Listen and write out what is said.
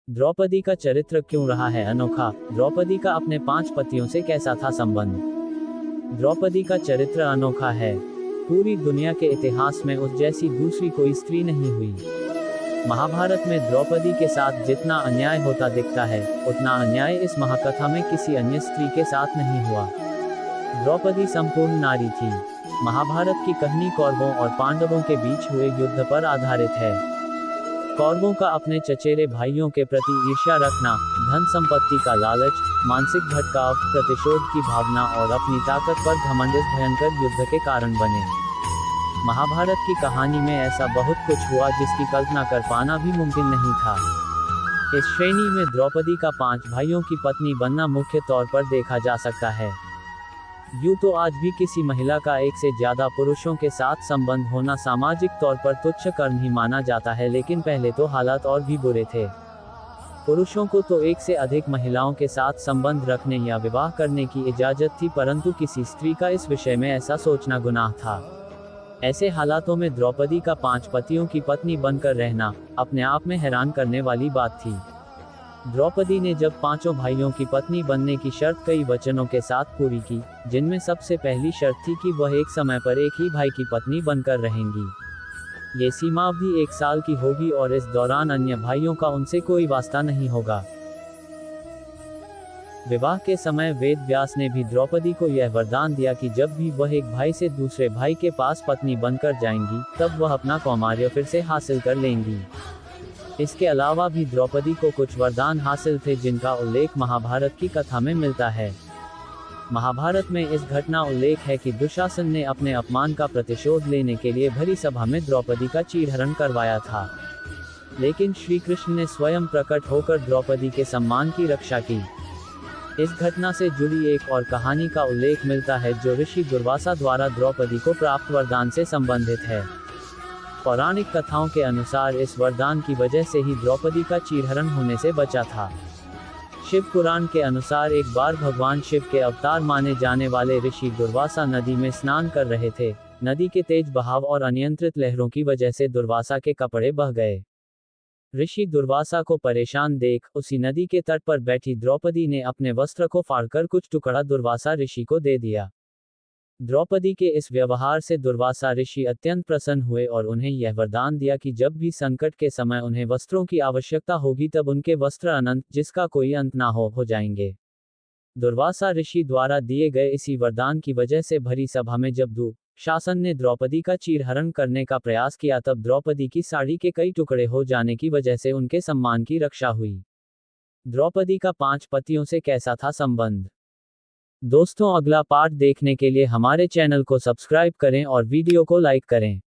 द्रौपदी का चरित्र क्यों रहा है अनोखा? द्रौपदी का अपने 5 पतियों से कैसा था संबंध? द्रौपदी का चरित्र अनोखा है। पूरी दुनिया के इतिहास में उस जैसी दूसरी कोई स्त्री नहीं हुई। महाभारत में द्रौपदी के साथ जितना अन्याय होता दिखता है, उतना अन्याय इस महाकथा में किसी अन्य स्त्री के साथ नहीं हुआ। द्रौपदी संपूर्ण नारी थी। महाभारत की कहानी कौरवों और पांडवों के बीच हुए युद्ध पर आधारित है। कौरवों का अपने चचेरे भाइयों के प्रति ईर्ष्या रखना, धन संपत्ति का लालच, मानसिक भटकाव, प्रतिशोध की भावना और अपनी ताकत पर घमंड इस भयंकर युद्ध के कारण बने। महाभारत की कहानी में ऐसा बहुत कुछ हुआ जिसकी कल्पना कर पाना भी मुमकिन नहीं था। इस श्रेणी में द्रौपदी का 5 भाइयों की पत्नी बनना मुख्य तौर पर देखा जा सकता है। यूं तो आज भी किसी महिला का एक से ज्यादा पुरुषों के साथ संबंध होना सामाजिक तौर पर तुच्छ कर्म ही माना जाता है, लेकिन पहले तो हालात और भी बुरे थे। पुरुषों को तो एक से अधिक महिलाओं के साथ संबंध रखने या विवाह करने की इजाजत थी, परंतु किसी स्त्री का इस विषय में ऐसा सोचना गुनाह था। ऐसे हालातों में द्रौपदी का 5 पतियों की पत्नी बनकर रहना अपने आप में हैरान करने वाली बात थी। द्रौपदी ने जब 5 भाइयों की पत्नी बनने की शर्त कई वचनों के साथ पूरी की, जिनमें सबसे पहली शर्त थी कि वह एक समय पर एक ही भाई की पत्नी बनकर रहेंगी। ये सीमाअवधि 1 साल की होगी और इस दौरान अन्य भाइयों का उनसे कोई वास्ता नहीं होगा। विवाह के समय वेद व्यास ने भी द्रौपदी को यह वरदान दिया कि जब भी वह एक भाई से दूसरे भाई के पास पत्नी बनकर जाएंगी, तब वह अपना कौमार्य फिर से हासिल कर लेंगी। इसके अलावा भी द्रौपदी को कुछ वरदान हासिल थे जिनका उल्लेख महाभारत की कथा में मिलता है। महाभारत में इस घटना उल्लेख है कि दुशासन ने अपने अपमान का प्रतिशोध लेने के लिए भरी सभा में द्रौपदी का चीरहरण करवाया था, लेकिन श्री कृष्ण ने स्वयं प्रकट होकर द्रौपदी के सम्मान की रक्षा की। इस घटना से जुड़ी एक और कहानी का उल्लेख मिलता है जो ऋषि दुर्वासा द्वारा द्रौपदी को प्राप्त वरदान से संबंधित है। पौराणिक कथाओं के अनुसार इस वरदान की वजह से ही द्रौपदी का चीरहरण होने से बचा था। शिव पुराण के अनुसार एक बार भगवान शिव के अवतार माने जाने वाले ऋषि दुर्वासा नदी में स्नान कर रहे थे। नदी के तेज बहाव और अनियंत्रित लहरों की वजह से दुर्वासा के कपड़े बह गए। ऋषि दुर्वासा को परेशान देख उसी नदी के तट पर बैठी द्रौपदी ने अपने वस्त्र को फाड़कर कुछ टुकड़ा दुर्वासा ऋषि को दे दिया। द्रौपदी के इस व्यवहार से दुर्वासा ऋषि अत्यंत प्रसन्न हुए और उन्हें यह वरदान दिया कि जब भी संकट के समय उन्हें वस्त्रों की आवश्यकता होगी तब उनके वस्त्र अनंत, जिसका कोई अंत ना हो जाएंगे। दुर्वासा ऋषि द्वारा दिए गए इसी वरदान की वजह से भरी सभा में जब दुशासन ने द्रौपदी का चीरहरण करने का प्रयास किया, तब द्रौपदी की साड़ी के कई टुकड़े हो जाने की वजह से उनके सम्मान की रक्षा हुई। द्रौपदी का 5 पतियों से कैसा था संबंध? दोस्तों, अगला पार्ट देखने के लिए हमारे चैनल को सब्सक्राइब करें और वीडियो को लाइक करें।